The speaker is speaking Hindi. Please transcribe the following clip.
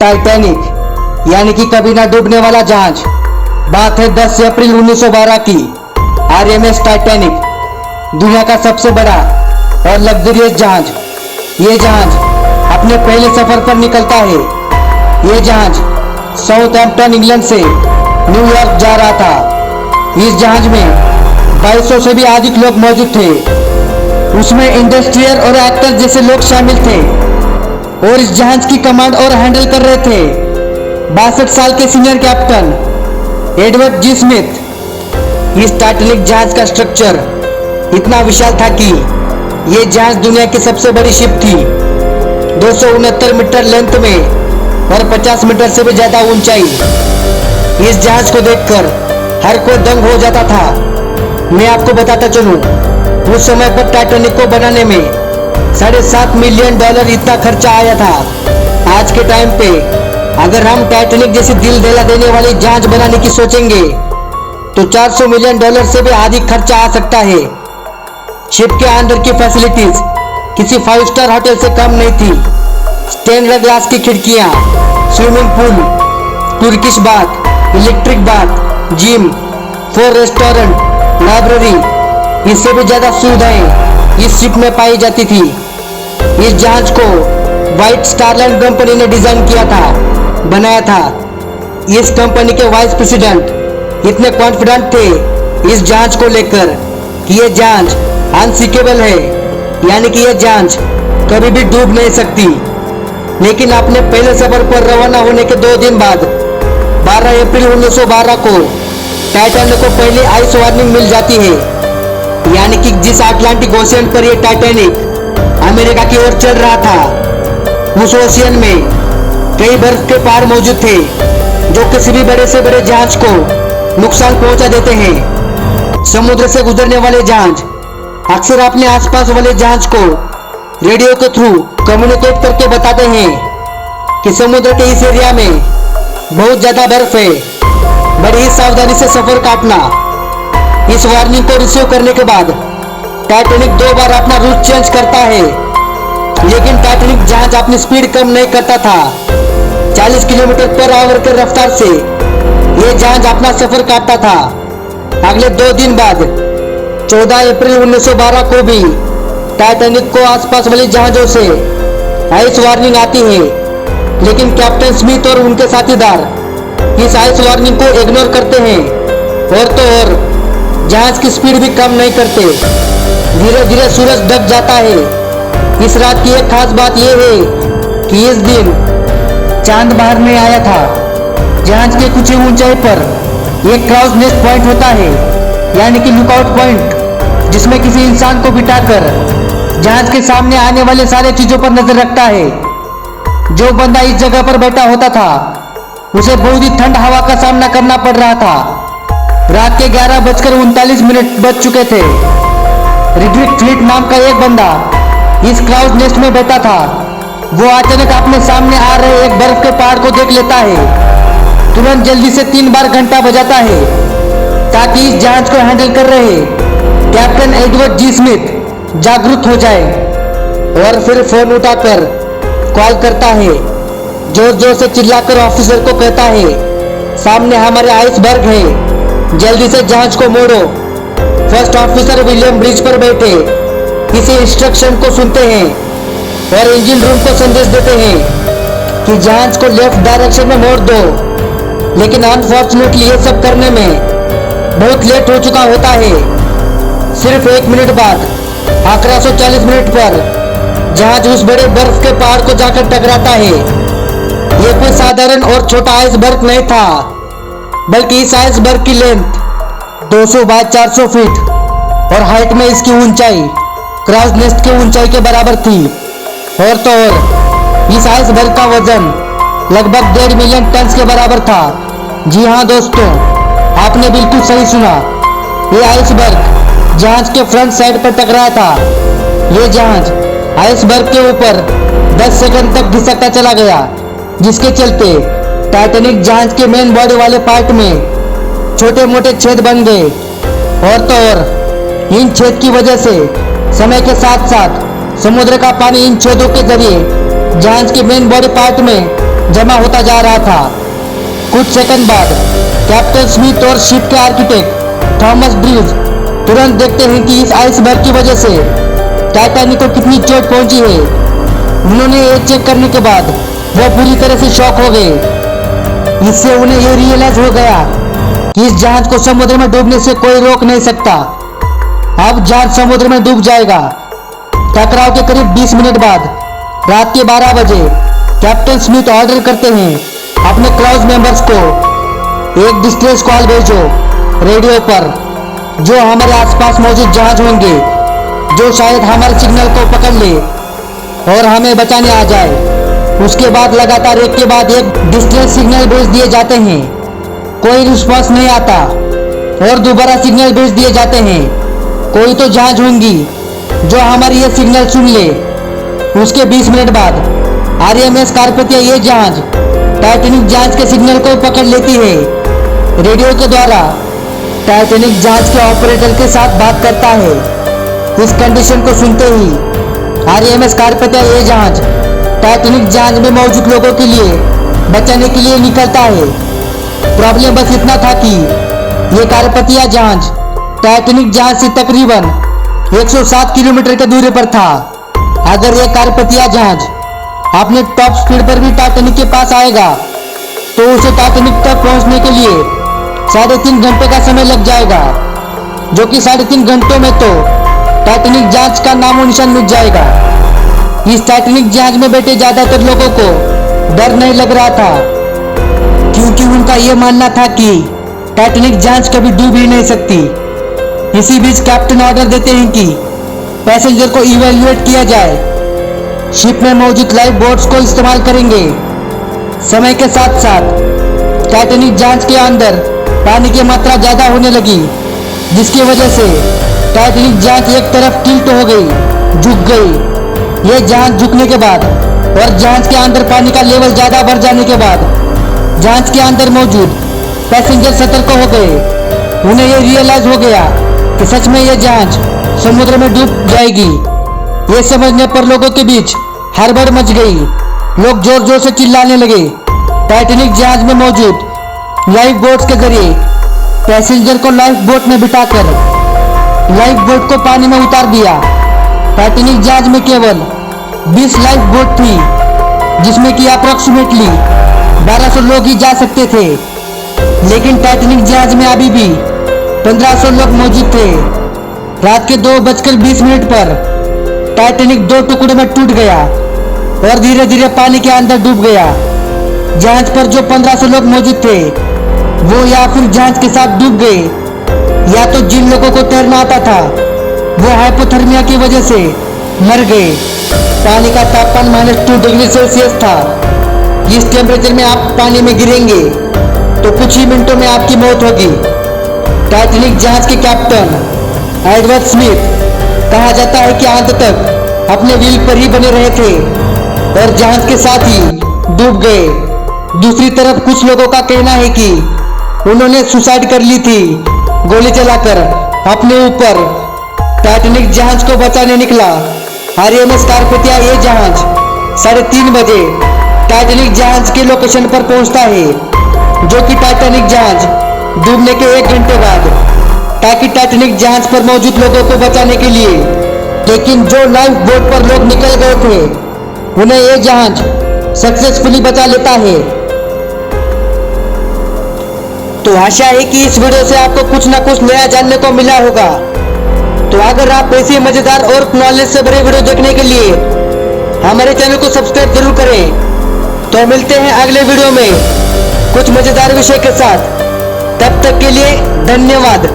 टाइटैनिक यानी कि कभी ना डूबने वाला जहाज। बात है 10 अप्रैल 1912 की। आरएमएस टाइटैनिक दुनिया का सबसे बड़ा और लग्जरियस जहाज। ये जहाज अपने पहले सफर पर निकलता है। ये जहाज साउथहैम्पटन इंग्लैंड से न्यूयॉर्क जा रहा था। इस जहाज में 2200 से भी अधिक लोग मौजूद थे। उसमें इंडस्ट्रियल और एक्टर जैसे लोग शामिल थे और इस जहाज की कमांड और हैंडल कर रहे थे 62 साल के सीनियर कैप्टन एडवर्ड जी स्मिथ। इस टाइटैनिक जहाज का स्ट्रक्चर इतना विशाल था कि यह जहाज दुनिया की सबसे बड़ी शिप थी। 269 मीटर लेंथ में और 50 मीटर से भी ज्यादा ऊंचाई। इस जहाज को देखकर हर कोई दंग हो जाता था। मैं आपको बताता चलूं, उस समय पर टाइटैनिक को बनाने में $7.5 मिलियन इतना खर्चा आया था। आज के टाइम पे अगर हम टाइटैनिक जैसी दिल दहला देने वाली जहाज बनाने की सोचेंगे तो $400 मिलियन से भी अधिक खर्चा आ सकता है। शिप के अंदर की फैसिलिटीज किसी 5 स्टार होटल से कम नहीं थी। स्टेनलेस ग्लास की खिड़कियां, swimming pool, Turkish bath, electric bath, gym, 4 restaurant, library, इससे भी ज्यादा सुविधाएं इस शिप में पाई जाती थी। इस जहाज को व्हाइट स्टार लाइन कंपनी ने डिजाइन किया था, बनाया था। इस कंपनी के वाइस प्रेसिडेंट इतने कॉन्फिडेंट थे इस जहाज को लेकर कि यह जहाज अनसिंकेबल है, यानी कि यह जहाज कभी भी डूब नहीं सकती। लेकिन अपने पहले सफर पर रवाना होने के 2 दिन बाद 12 अप्रैल 1912 को टाइटैनिक को पहले आइस वार्निंग मिल जाती है। यानी कि जिस अटलांटिक ओशियन पर यह टाइटैनिक अमेरिका की ओर चल रहा था, उस ओशियन में कई बर्फ के पहाड़ मौजूद थे जो किसी भी बड़े से बड़े जहाज को नुकसान पहुंचा देते हैं। समुद्र से गुजरने वाले जहाज अक्सर अपने आसपास वाले जहाज को रेडियो के थ्रू कम्युनिकेट करके बताते हैं कि समुद्र के इस एरिया में बहुत ज्यादा बर्फ है, बड़ी ही सावधानी से सफर काटना। इस वार्निंग को रिसीव करने के बाद टाइटैनिक 2 बार अपना रूट चेंज करता है, लेकिन टाइटैनिक जहाज अपनी स्पीड कम नहीं करता था। 40 किलोमीटर पर आवर के रफ्तार से यह जहाज अपना सफर काटता था। अगले 2 दिन बाद 14 अप्रैल 1912 को भी टाइटैनिक को आसपास वाले जहाजों से आइस वार्निंग आती है, लेकिन कैप्टन स्मिथ और उनके साथीदार इस आइस वार्निंग को इग्नोर करते हैं और तो और जहाज की स्पीड भी कम नहीं करते। धीरे धीरे सूरज ढक जाता है। इस रात की एक खास बात यह है कि इस दिन चांद बाहर नहीं आया था। जहाज के कुछ ऊंचाई पर एक क्राउज नेस्ट पॉइंट होता है, यानी कि लुकआउट पॉइंट, जिसमें किसी इंसान को बिठाकर जहाज के सामने आने वाले सारे चीजों पर नजर रखता है। जो बंदा इस जगह पर बैठा होता था उसे बहुत ही ठंड हवा का सामना करना पड़ रहा था। रात के 11:39 बज चुके थे। रिड्रिक फ्लीट नाम का एक बंदा इस क्राउज नेस्ट में बैठा था। वो अचानक अपने सामने आ रहे एक बर्फ के पहाड़ को देख लेता है। तुरंत जल्दी से 3 बार घंटा बजाता है ताकि इस जहाज को हैंडल कर रहे कैप्टन एडवर्ड जी स्मिथ जागरूक हो जाए और फिर फोन उठाकर कॉल करता है। जोर जोर से चिल्लाकर ऑफिसर को कहता है, सामने हमारे आइसबर्ग है, जल्दी से जहाज को मोड़ो। फर्स्ट ऑफिसर विलियम ब्रिज पर बैठे इसी इंस्ट्रक्शन को सुनते हैं और इंजन रूम को संदेश देते हैं कि जहाज को लेफ्ट डायरेक्शन में मोड़ दो। लेकिन अनफॉर्चुनेटली ये सब करने में बहुत लेट हो चुका होता है। सिर्फ 1 मिनट बाद 11:40 पर जहाज उस बड़े बर्फ के पहाड़ को जाकर टकराता है। ये कोई साधारण और छोटा आइसबर्ग नहीं था, बल्कि इस आइसबर्ग की लेंथ 200 बाय 400 फीट और हाइट में इसकी ऊंचाई क्राउज नेस्ट की ऊंचाई के बराबर थी। और तो और इस आइसबर्ग का वजन लगभग 1.5 मिलियन टन के बराबर था। जी हाँ दोस्तों, आपने बिल्कुल सही सुना। ये आइसबर्ग जहाज के फ्रंट साइड पर टकराया था। ये जहाज आइसबर्ग के ऊपर 10 सेकंड तक घिसकता चला गया, जिसके चलते टाइटैनिक जहाज के मेन बॉडी वाले पार्ट में छोटे मोटे छेद बन गए। और तो और इन छेद की वजह से समय के साथ साथ समुद्र का पानी इन छेदों के जरिए जहाज के मेन बॉडी पार्ट में जमा होता जा रहा था। कुछ सेकंड बाद कैप्टन स्मिथ और शिप के आर्किटेक्ट थॉमस ब्रिज तुरंत देखते हैं कि इस आइसबर्ग की वजह से टाइटैनिक को कितनी चोट पहुंची है। उन्होंने ये चेक करने के बाद वो पूरी तरह से शॉक हो गए। इससे उन्हें ये रियलाइज हो गया कि इस जहाज को समुद्र में डूबने से कोई रोक नहीं सकता। अब जहाज समुद्र में डूब जाएगा। टकराव के करीब 20 मिनट बाद रात के 12 बजे कैप्टन स्मिथ ऑर्डर करते हैं अपने क्राउज मेंबर्स को, एक डिस्ट्रेस कॉल भेजो रेडियो पर, जो हमारे आसपास मौजूद जहाज होंगे जो शायद हमारे सिग्नल को पकड़ ले और हमें बचाने आ जाए। उसके बाद लगातार एक के बाद एक डिस्ट्रेस सिग्नल भेज दिए जाते हैं। कोई रिस्पॉन्स नहीं आता और दोबारा सिग्नल भेज दिए जाते हैं। कोई तो जहाज होंगी जो हमारी ये सिग्नल सुन ले। उसके 20 मिनट बाद आरएमएस कारपेथिया ये जहाज टाइटैनिक जहाज के सिग्नल को पकड़ लेती है। रेडियो के द्वारा टाइटैनिक जहाज के ऑपरेटर के साथ बात करता है। इस कंडीशन को सुनते ही आरएमएस कारपेथिया ये जहाज टाइटैनिक जहाज में मौजूद लोगों के लिए बचाने के लिए निकलता है। प्रॉब्लम बस इतना था कि ये कारपेथिया जहाज टाइटैनिक जहाज से तकरीबन 107 किलोमीटर के दूरी पर था। अगर ये कारपेथिया जहाज अपने टॉप स्पीड पर भी टाइटैनिक के पास आएगा तो उसे टाइटैनिक तक पहुंचने के लिए 3.5 घंटे का समय लग जाएगा, जो कि 3.5 घंटों में तो टाइटैनिक जहाज का नामो निशान मिट जाएगा। इस टाइटैनिक जहाज में बैठे ज्यादातर लोगों को डर नहीं लग रहा था, क्योंकि उनका यह मानना था कि टाइटैनिक जहाज कभी डूब ही नहीं सकती। इसी बीच कैप्टन ऑर्डर देते हैं कि पैसेंजर को इवैल्यूएट किया जाए। शिप में मौजूद लाइफ बोट्स को इस्तेमाल करेंगे। समय के साथ साथ टाइटैनिक जहाज के अंदर पानी की मात्रा ज्यादा होने लगी, जिसकी वजह से टाइटैनिक जहाज एक तरफ टिल्ट हो गई, झुक गई। यह जहाज झुकने के बाद और जहाज के अंदर पानी का लेवल ज्यादा बढ़ जाने के बाद जहाज के अंदर मौजूद पैसेंजर सतर्क हो गए। उन्हें यह रियलाइज हो गया कि सच में यह जहाज समुद्र में डूब जाएगी। ये समझने पर लोगों के बीच हड़बड़ मच गई। लोग जोर जोर से चिल्लाने लगे। टाइटैनिक जहाज में मौजूद लाइफ बोट्स के जरिए पैसेंजर को लाइफ बोट में बिठाकर लाइफ बोट को पानी में उतार दिया। टाइटैनिक जहाज में केवल 20 लाइफ बोट थी, जिसमें कि अप्रोक्सीमेटली 1200 लोग ही जा सकते थे। लेकिन टाइटैनिक जहाज में अभी भी 1500 लोग मौजूद थे। रात के 2:20 पर टाइटैनिक 2 टुकड़ों में टूट गया और धीरे धीरे पानी के अंदर डूब गया। जहाज पर जो 1500 लोग मौजूद थे वो या फिर जहाज के साथ डूब गए, या तो जिन लोगों को तैरना आता था वो हाइपोथर्मिया की वजह से मर गए। पानी का तापमान -2 डिग्री सेल्सियस था। इस टेम्परेचर में आप पानी में गिरेंगे तो कुछ ही मिनटों में आपकी मौत होगी। टाइटैनिक जहाज के कैप्टन एडवर्ड स्मिथ कहा जाता है कि अंत तक अपने व्हील पर ही बने रहे थे और जहाज के साथ ही डूब गए। दूसरी तरफ कुछ लोगों का कहना है कि उन्होंने सुसाइड कर ली थी, गोली चलाकर अपने ऊपर। टाइटैनिक जहाज को बचाने निकला आरएमएस कारपेथिया ये जहाज 3:30 बजे टाइटैनिक जहाज के लोकेशन पर पहुंचता है, जो कि टाइटैनिक जहाज डूबने के 1 घंटे बाद, ताकि टाइटैनिक जहाज पर मौजूद लोगों को बचाने के लिए। लेकिन जो लाइफ बोट पर लोग निकल गए थे उन्हें यह जहाज सक्सेसफुली बचा लेता है। तो आशा है कि इस वीडियो से आपको कुछ ना कुछ नया जानने को मिला होगा। तो अगर आप ऐसे मजेदार और नॉलेज से भरे वीडियो देखने के लिए हमारे चैनल को सब्सक्राइब जरूर करें। तो मिलते हैं अगले वीडियो में कुछ मजेदार विषय के साथ। तब तक के लिए धन्यवाद।